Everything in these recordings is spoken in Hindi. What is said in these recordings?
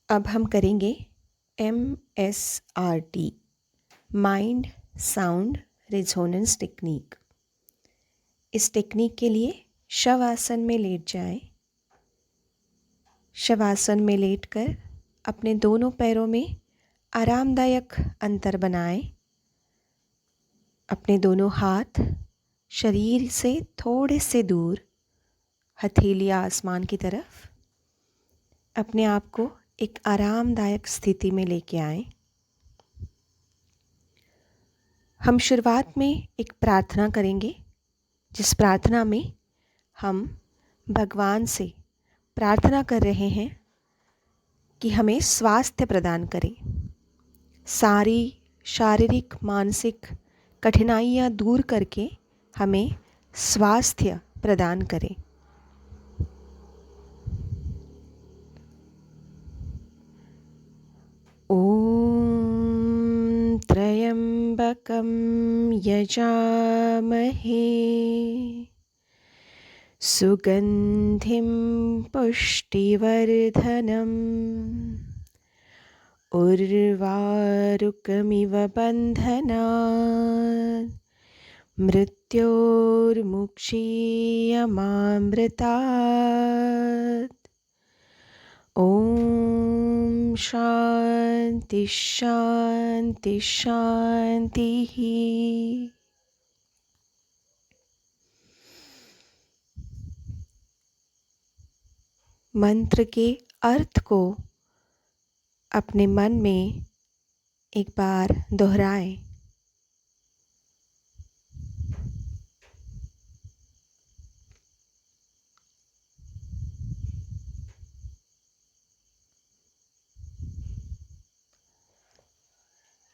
अब हम करेंगे MSRT, mind sound resonance technique. इस टेक्निक के लिए शवासन में लेट जाएं। शवासन में लेटकर अपने दोनों पैरों में आरामदायक अंतर बनाएं। अपने दोनों हाथ शरीर से थोड़े से दूर, हथेली आसमान की तरफ। अपने आप को एक आरामदायक स्थिति में लेके आएं। हम शुरुआत में एक प्रार्थना करेंगे, जिस प्रार्थना में हम भगवान से प्रार्थना कर रहे हैं कि हमें स्वास्थ्य प्रदान करें, सारी शारीरिक मानसिक कठिनाइयाँ दूर करके हमें स्वास्थ्य प्रदान करें। ॐ त्र्यम्बकं यजामहे सुगन्धिं पुष्टिवर्धनम् उर्वारुकमिव बन्धनात् मृत्योर्मुक्षीयमामृतात्। ॐ शान्ति शान्ति शान्तिः। मंत्र के अर्थ को अपने मन में एक बार दोहराएं।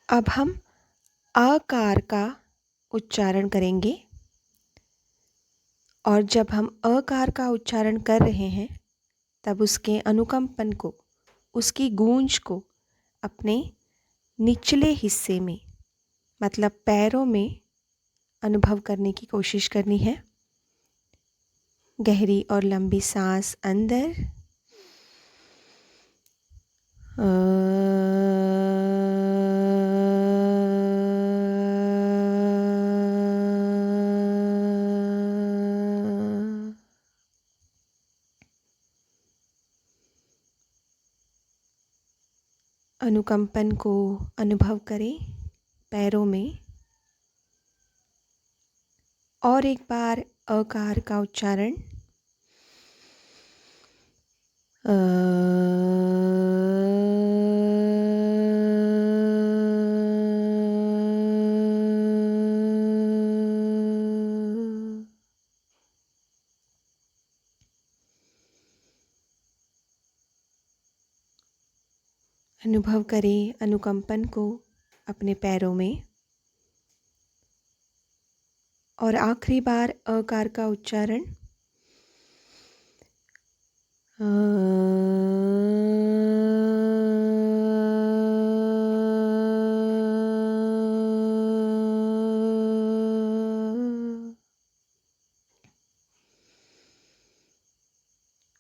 अब हम आकार का उच्चारण करेंगे, और जब हम अकार का उच्चारण कर रहे हैं तब उसके अनुकंपन को, उसकी गूंज को अपने निचले हिस्से में, मतलब पैरों में अनुभव करने की कोशिश करनी है। गहरी और लंबी सांस अंदर, अनुकंपन को अनुभव करें पैरों में। और एक बार अकार का उच्चारण, अनुभव करें अनुकंपन को अपने पैरों में। और आखिरी बार अकार का उच्चारण,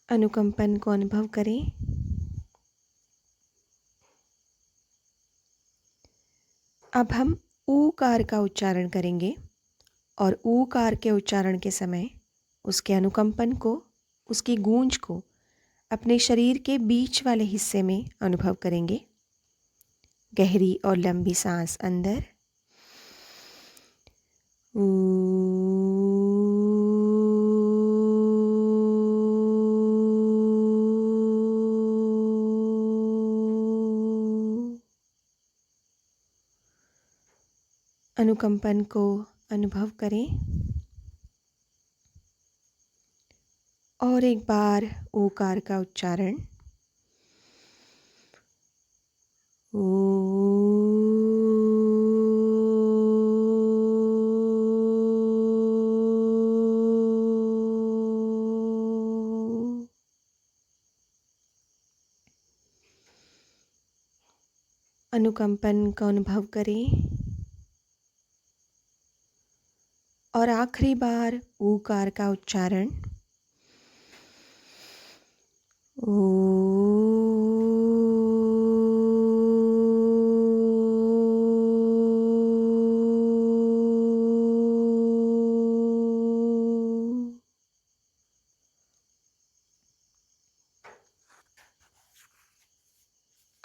अनुकंपन को अनुभव करें। अब हम ऊकार का उच्चारण करेंगे, और ऊकार के उच्चारण के समय उसके अनुकंपन को, उसकी गूंज को अपने शरीर के बीच वाले हिस्से में अनुभव करेंगे। गहरी और लंबी सांस अंदर, अनुकंपन को अनुभव करें। और एक बार ओकार का उच्चारण, अनुकंपन का अनुभव करें। और आखिरी बार ऊकार का उच्चारण,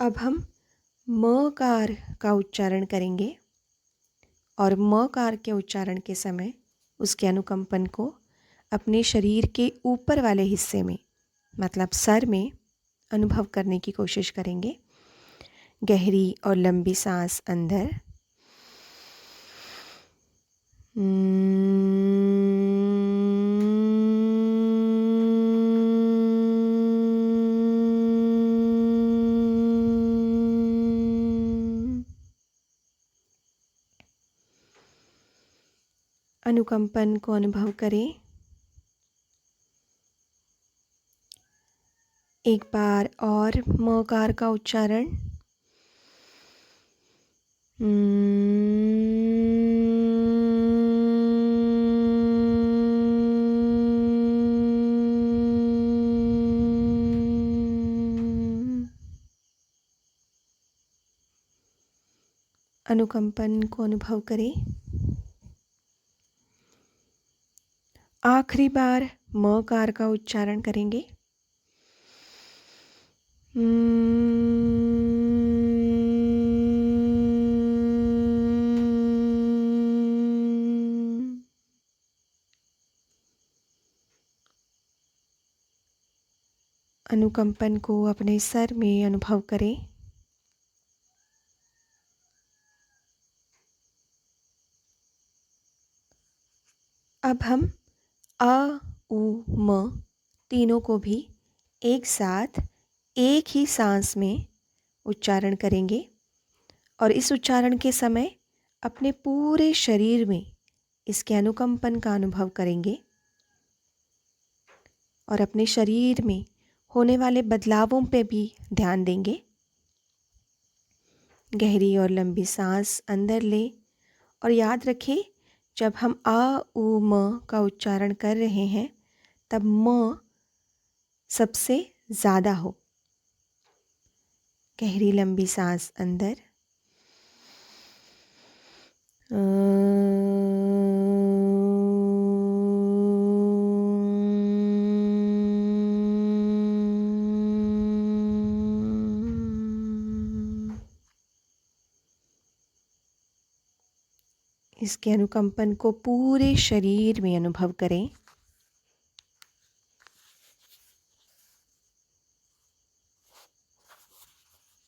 अब हम म कार का उच्चारण करेंगे और म कार के उच्चारण के समय उसके अनुकंपन को अपने शरीर के ऊपर वाले हिस्से में मतलब सर में अनुभव करने की कोशिश करेंगे। गहरी और लंबी सांस अंदर, अनुकंपन को अनुभव करें। एक बार और म कार का उच्चारण। अनुकंपन को अनुभव करें। आखिरी बार म कार का उच्चारण करेंगे। अनुकंपन को अपने सर में अनुभव करें। अब हम अ, उ, म तीनों को भी एक साथ एक ही सांस में उच्चारण करेंगे और इस उच्चारण के समय अपने पूरे शरीर में इसके अनुकंपन का अनुभव करेंगे और अपने शरीर में होने वाले बदलावों पे भी ध्यान देंगे। गहरी और लंबी सांस अंदर ले और याद रखें, जब हम आ, उ, म का उच्चारण कर रहे हैं तब म सबसे ज़्यादा हो। गहरी लंबी सांस अंदर, इसके अनुकंपन को पूरे शरीर में अनुभव करें।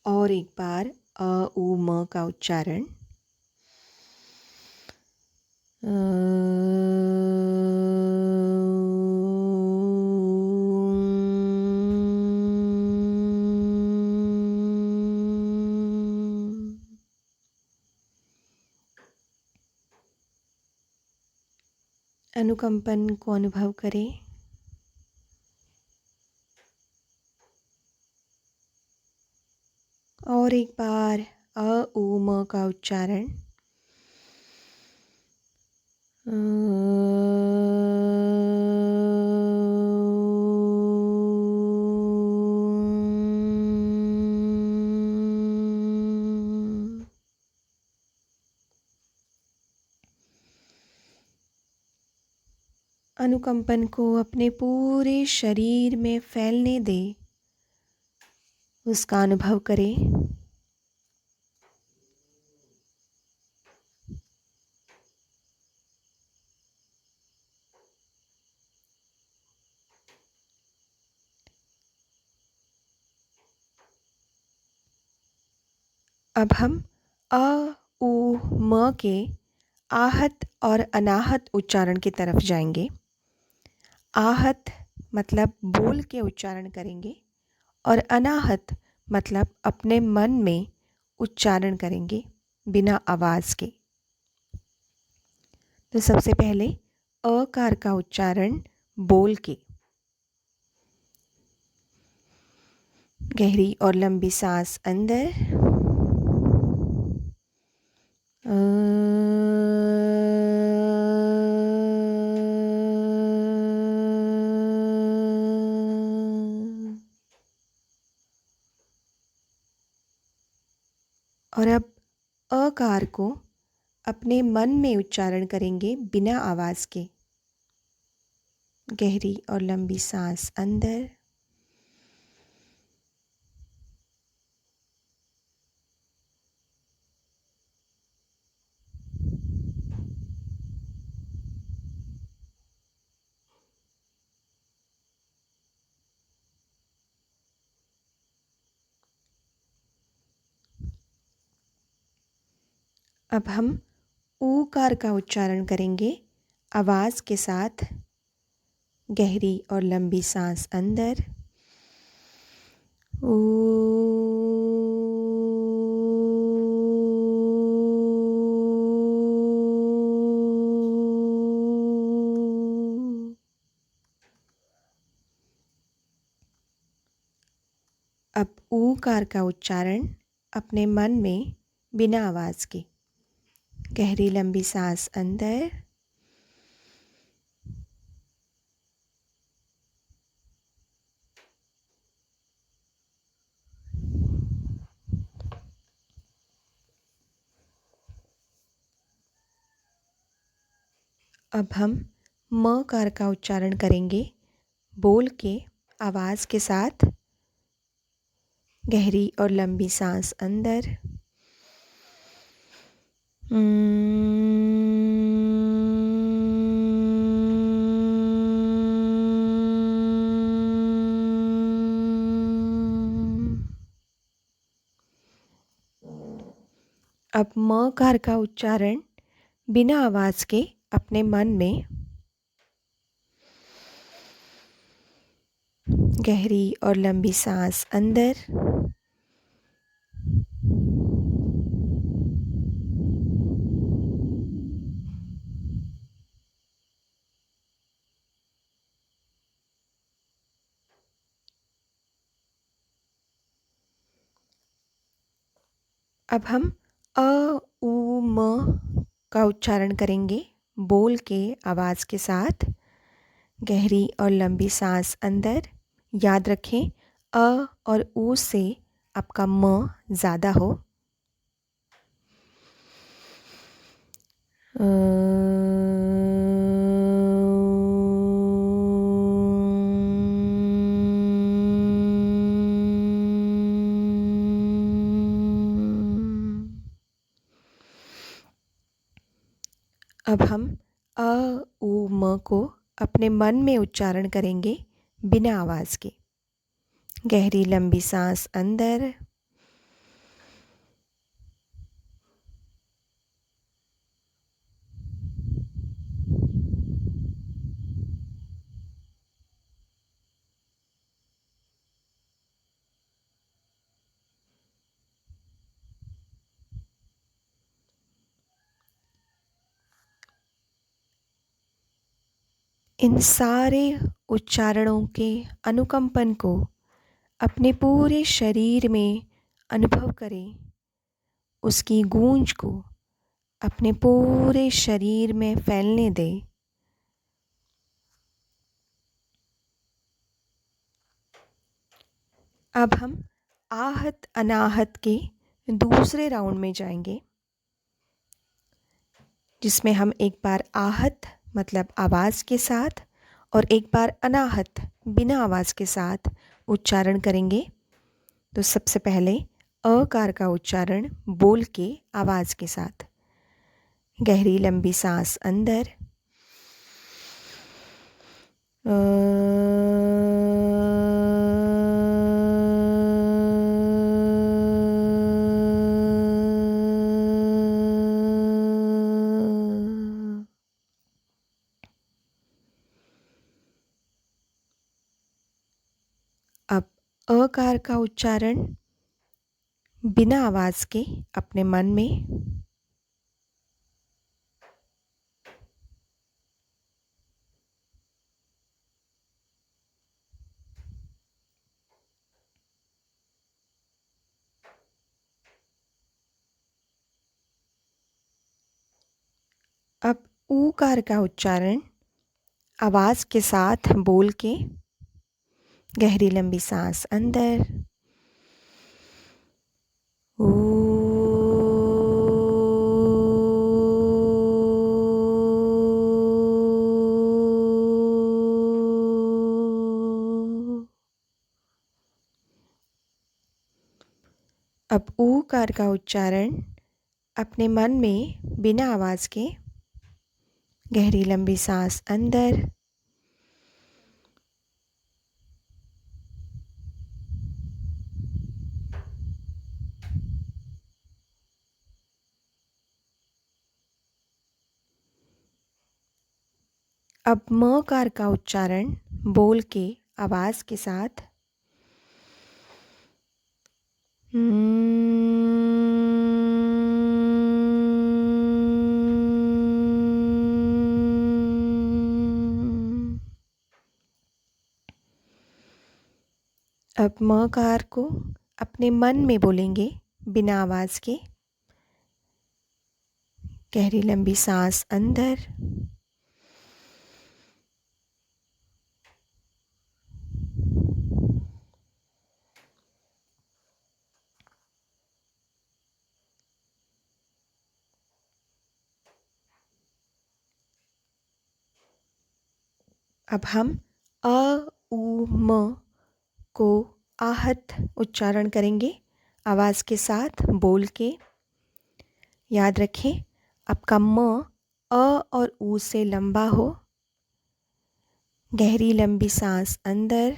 और एक बार अ, उ, म का उच्चारण। अनुकंपन को अनुभव करें। और एक बार अ, उ, म का उच्चारण। अनुकंपन को अपने पूरे शरीर में फैलने दें, उसका अनुभव करें। अब हम अ, उ, म के आहत और अनाहत उच्चारण की तरफ जाएंगे। आहत मतलब बोल के उच्चारण करेंगे और अनाहत मतलब अपने मन में उच्चारण करेंगे बिना आवाज़ के। तो सबसे पहले अकार का उच्चारण बोल के। गहरी और लंबी सांस अंदर, और अब अकार को अपने मन में उच्चारण करेंगे बिना आवाज़ के। गहरी और लंबी सांस अंदर, अब हम ऊकार का उच्चारण करेंगे आवाज़ के साथ। गहरी और लंबी सांस अंदर। ऊ। अब ऊकार का उच्चारण अपने मन में बिना आवाज़ के। गहरी लंबी सांस अंदर। अब हम म कार का उच्चारण करेंगे बोल के आवाज़ के साथ। गहरी और लंबी सांस अंदर। अब म कार का उच्चारण बिना आवाज़ के अपने मन में। गहरी और लंबी सांस अंदर। अब हम अ उ म का उच्चारण करेंगे बोल के आवाज़ के साथ। गहरी और लंबी सांस अंदर। याद रखें अ और ऊ से आपका म ज़्यादा हो। अब हम अ उ म को अपने मन में उच्चारण करेंगे बिना आवाज़ के। गहरी लंबी सांस अंदर। इन सारे उच्चारणों के अनुकंपन को अपने पूरे शरीर में अनुभव करें। उसकी गूंज को अपने पूरे शरीर में फैलने दें। अब हम आहत अनाहत के दूसरे राउंड में जाएंगे, जिसमें हम एक बार आहत मतलब आवाज़ के साथ और एक बार अनाहत बिना आवाज़ के साथ उच्चारण करेंगे। तो सबसे पहले अकार का उच्चारण बोल के आवाज़ के साथ। गहरी लंबी सांस अंदर। अब अकार का उच्चारण बिना आवाज़ के अपने मन में। अब ऊकार का उच्चारण आवाज़ के साथ बोल के। गहरी लंबी सांस अंदर। ऊ। अब ऊकार का उच्चारण अपने मन में बिना आवाज़ के। गहरी लंबी सांस अंदर। अब म कार का उच्चारण बोल के आवाज़ के साथ अब म कार को अपने मन में बोलेंगे बिना आवाज़ के। गहरी लंबी सांस अंदर अब हम अ उ म को आहत उच्चारण करेंगे आवाज़ के साथ बोल के। याद रखें आपका म अ और ऊ से लंबा हो। गहरी लंबी सांस अंदर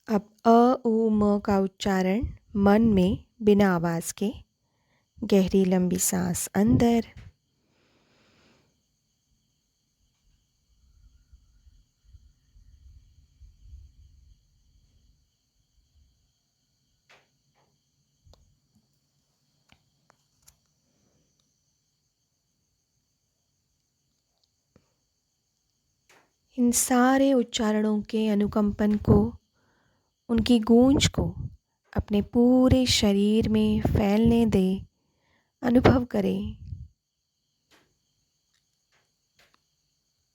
अब अ उ म का उच्चारण मन में बिना आवाज़ के। गहरी लंबी सांस अंदर इन सारे उच्चारणों के अनुकंपन को, उनकी गूंज को अपने पूरे शरीर में फैलने दें, अनुभव करें।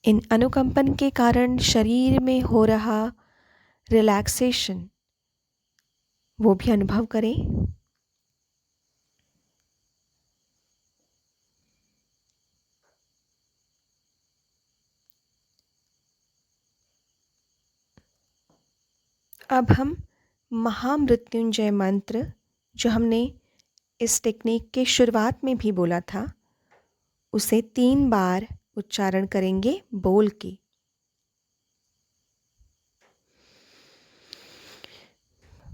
इन अनुकंपन के कारण शरीर में हो रहा रिलैक्सेशन वो भी अनुभव करें। अब हम महामृत्युंजय मंत्र जो हमने इस टेक्निक के शुरुआत में भी बोला था उसे 3 बार उच्चारण करेंगे बोल के।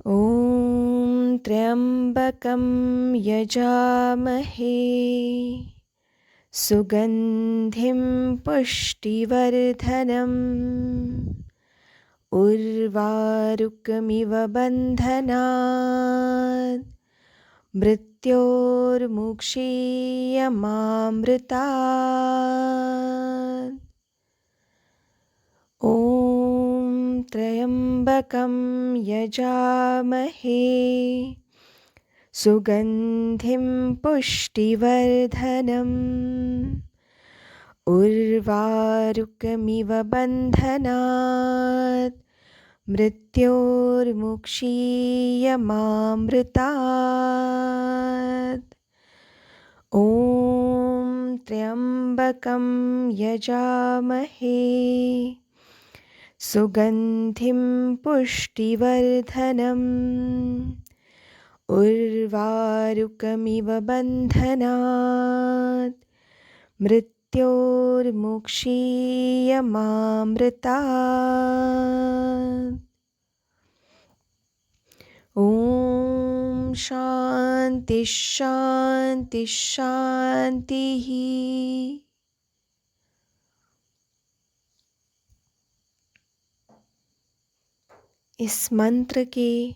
ओम त्र्यंबकं यजामहे सुगंधिं पुष्टिवर्धनम् उर्वारुकमिव बन्धनात् मृत्योर्मुक्षीयमामृतात्। ॐ त्र्यंबकं यजामहे सुगंधिं पुष्टिवर्धनम् उर्वारुकमिव बन्धनात् मृत्योर्मुक्षीयमामृतात्। ॐ त्र्यंबकं यजामहे सुगंधिं पुष्टिवर्धनम् उर्वारुकमिव बन्धनात् मृत्योर्मुक्षीयमामृतात्। ॐ शांति शांति शांतिः। इस मंत्र के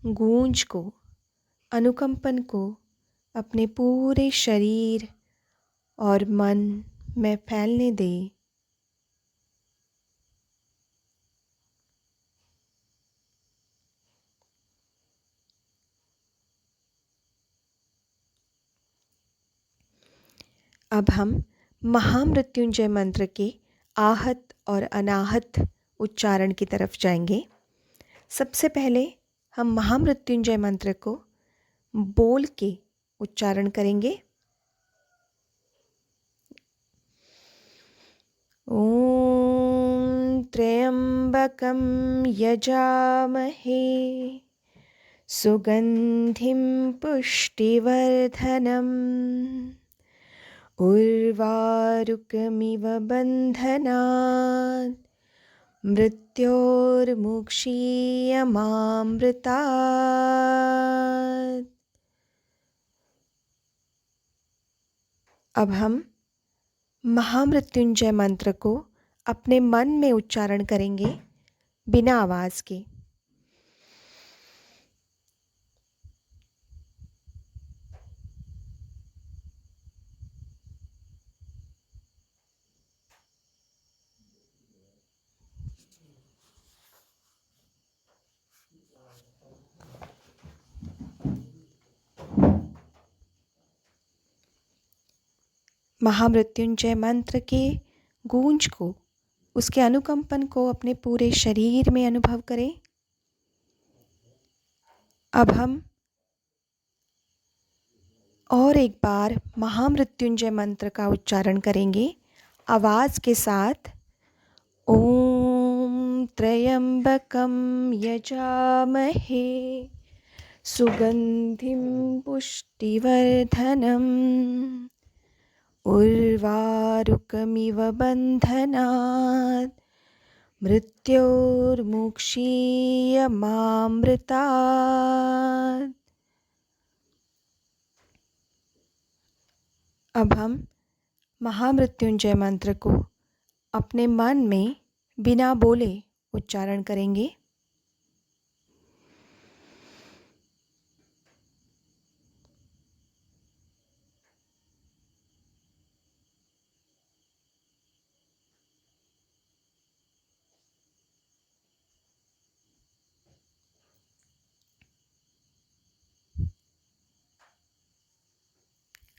गूंज को, अनुकंपन को अपने पूरे शरीर और मन में फैलने दें। अब हम महामृत्युंजय मंत्र के आहत और अनाहत उच्चारण की तरफ जाएंगे। सबसे पहले हम महामृत्युंजय मंत्र को बोल के उच्चारण करेंगे। ॐ त्र्यंबकं यजामहे सुगंधिं पुष्टिवर्धनम् उर्वारुकमिव बन्धनात् मृत्योर्मुक्षीयमामृतात्। अब हम महामृत्युंजय मंत्र को अपने मन में उच्चारण करेंगे बिना आवाज़ के। महामृत्युंजय मंत्र के गूंज को, उसके अनुकंपन को अपने पूरे शरीर में अनुभव करें। अब हम और एक बार महामृत्युंजय मंत्र का उच्चारण करेंगे आवाज़ के साथ। ओम त्र्यंबकम यजामहे सुगंधिम पुष्टिवर्धनम उर्वारुकमिव बन्धनात् मृत्योर्मुक्षीयमामृतात्। अब हम महामृत्युंजय मंत्र को अपने मन में बिना बोले उच्चारण करेंगे।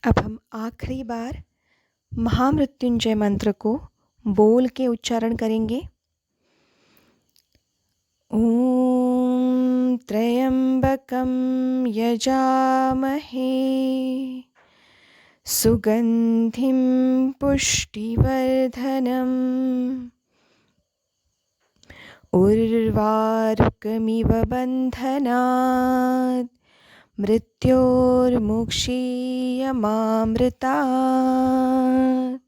अब हम आखिरी बार महामृत्युंजय मंत्र को बोल के उच्चारण करेंगे। ओम त्र्यंबकम यजामहे सुगंधिम पुष्टिवर्धनम उर्वारुकमिव बन्धनात् मृत्योर्मुक्षीयमामृतात्।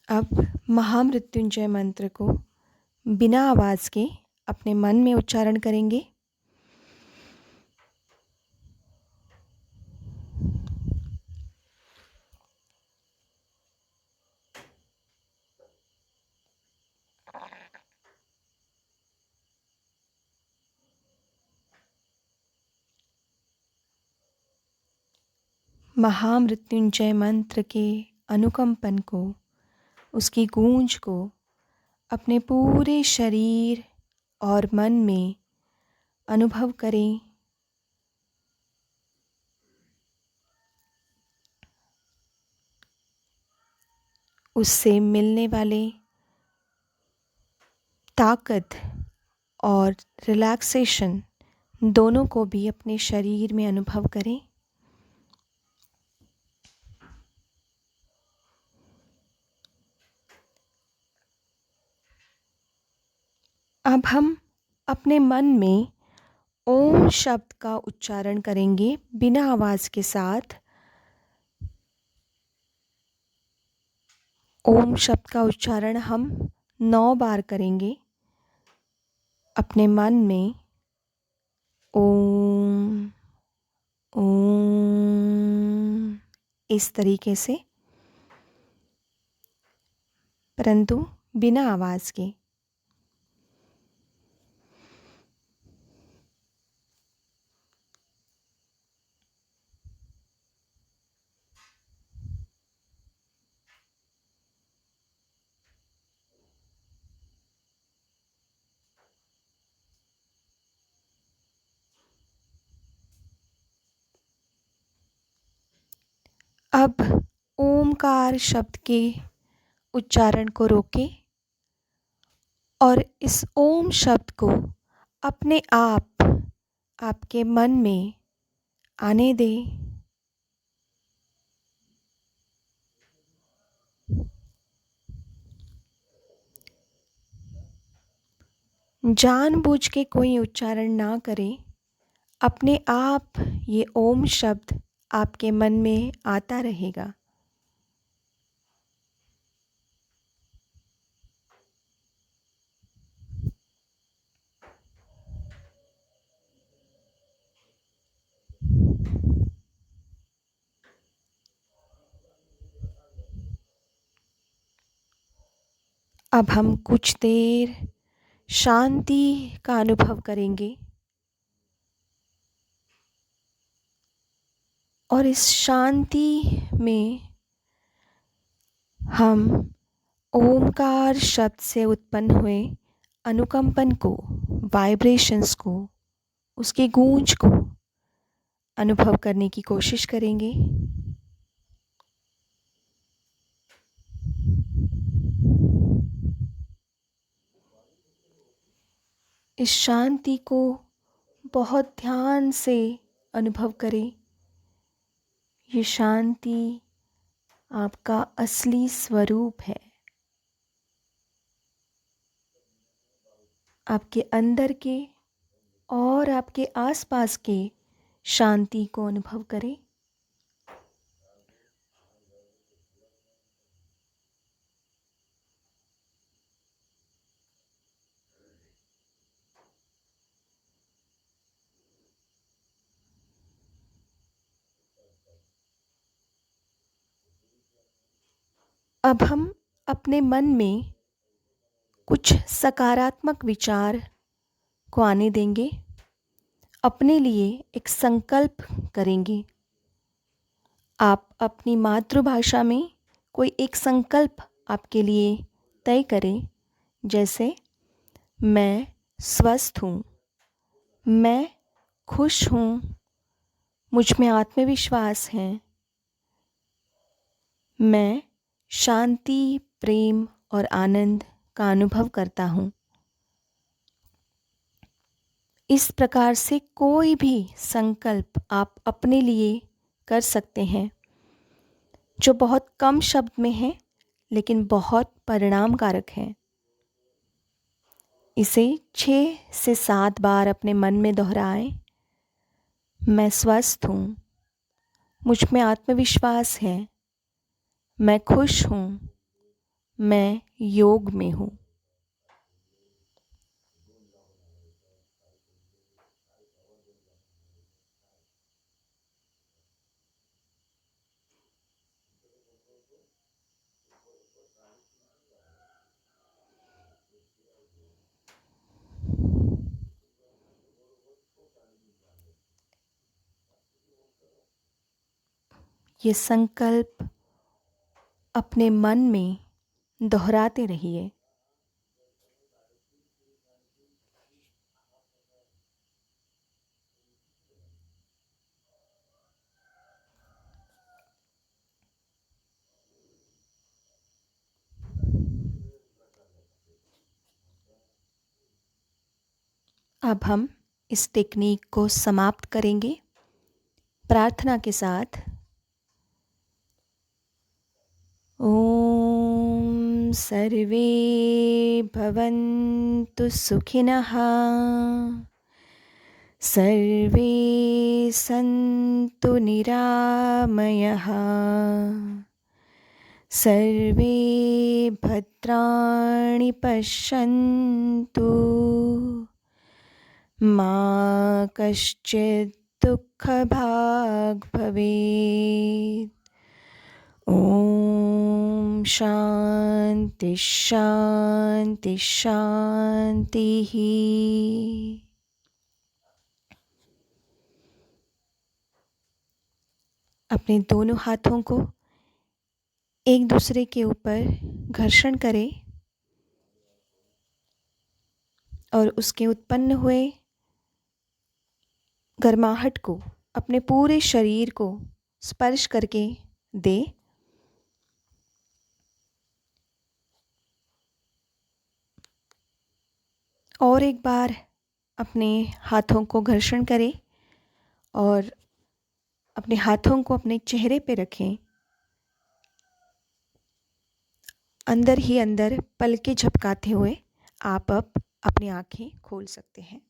अब महामृत्युंजय मंत्र को बिना आवाज़ के अपने मन में उच्चारण करेंगे। महामृत्युंजय मंत्र के अनुकंपन को, उसकी गूंज को अपने पूरे शरीर और मन में अनुभव करें। उससे मिलने वाले ताकत और रिलैक्सेशन दोनों को भी अपने शरीर में अनुभव करें। अब हम अपने मन में ओम शब्द का उच्चारण करेंगे बिना आवाज़ के साथ। ओम शब्द का उच्चारण हम 9 बार करेंगे अपने मन में। ओम ओम इस तरीके से, परंतु बिना आवाज़ के। अब ओमकार शब्द के उच्चारण को रोकें और इस ओम शब्द को अपने आप आपके मन में आने दें। जानबूझ के कोई उच्चारण ना करें। अपने आप ये ओम शब्द आपके मन में आता रहेगा। अब हम कुछ देर शांति का अनुभव करेंगे और इस शांति में हम ओमकार शब्द से उत्पन्न हुए अनुकंपन को, वाइब्रेशंस को, उसकी गूंज को अनुभव करने की कोशिश करेंगे। इस शांति को बहुत ध्यान से अनुभव करें। ये शांति आपका असली स्वरूप है। आपके अंदर के और आपके आसपास के शांति को अनुभव करें। अब हम अपने मन में कुछ सकारात्मक विचार को आने देंगे। अपने लिए एक संकल्प करेंगे। आप अपनी मातृभाषा में कोई एक संकल्प आपके लिए तय करें, जैसे मैं स्वस्थ हूँ, मैं खुश हूँ, मुझ में आत्मविश्वास है, मैं शांति, प्रेम और आनंद का अनुभव करता हूँ। इस प्रकार से कोई भी संकल्प आप अपने लिए कर सकते हैं जो बहुत कम शब्द में है लेकिन बहुत परिणामकारक है। इसे 6 से 7 बार अपने मन में दोहराएं। मैं स्वस्थ हूँ, मुझ में आत्मविश्वास है, मैं खुश हूँ, मैं योग में हूँ। ये संकल्प अपने मन में दोहराते रहिए। अब हम इस टेक्निक को समाप्त करेंगे प्रार्थना के साथ। ओम सर्वे भवन्तु सुखिनः, सर्वे सन्तु निरामयः, सर्वे भद्राणि पश्यन्तु, मा कश्चित् दुःखभाग् भवेत्। ओम शांति शांति शांति ही। अपने दोनों हाथों को एक दूसरे के ऊपर घर्षण करें और उसके उत्पन्न हुए गर्माहट को अपने पूरे शरीर को स्पर्श करके दे। और एक बार अपने हाथों को घर्षण करें और अपने हाथों को अपने चेहरे पे रखें। अंदर ही अंदर पलकें झपकाते हुए आप अब अपनी आँखें खोल सकते हैं।